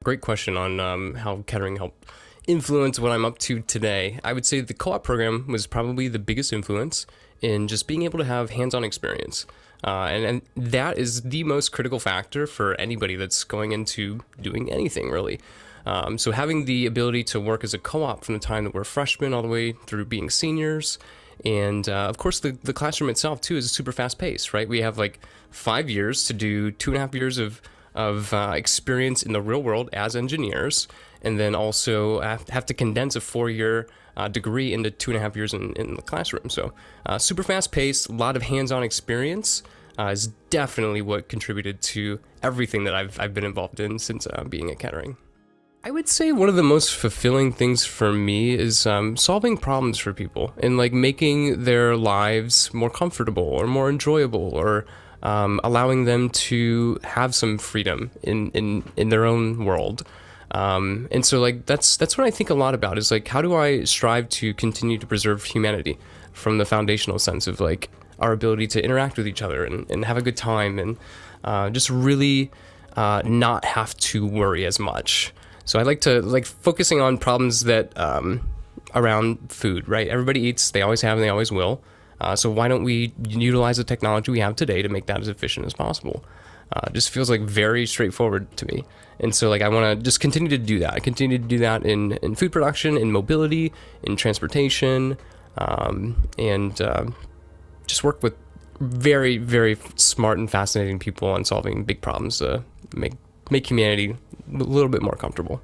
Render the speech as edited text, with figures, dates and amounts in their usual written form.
Great question on how Kettering helped influence what I'm up to today. I would say the co-op program was probably the biggest influence in just being able to have hands-on experience. And that is the most critical factor for anybody that's going into doing anything, really. So having the ability to work as a co-op from the time that we're freshmen all the way through being seniors, and of course the classroom itself too is super fast paced, right? We have like 5 years to do 2.5 years of experience in the real world as engineers, and then also have to condense a 4-year degree into 2.5 years in the classroom. So super fast paced, a lot of hands-on experience is definitely what contributed to everything that I've been involved in since being at Kettering. I would say one of the most fulfilling things for me is solving problems for people and like making their lives more comfortable or more enjoyable, or allowing them to have some freedom in their own world. And so like that's what I think a lot about, is like, how do I strive to continue to preserve humanity from the foundational sense of like our ability to interact with each other and have a good time, and just really not have to worry as much. So I like to focusing on problems that around food, right? Everybody eats, they always have and they always will. So why don't we utilize the technology we have today to make that as efficient as possible? Just feels like very straightforward to me. And so like I want to just continue to do that. I continue to do that in food production, in mobility, in transportation, and just work with very, very smart and fascinating people on solving big problems to make humanity a little bit more comfortable.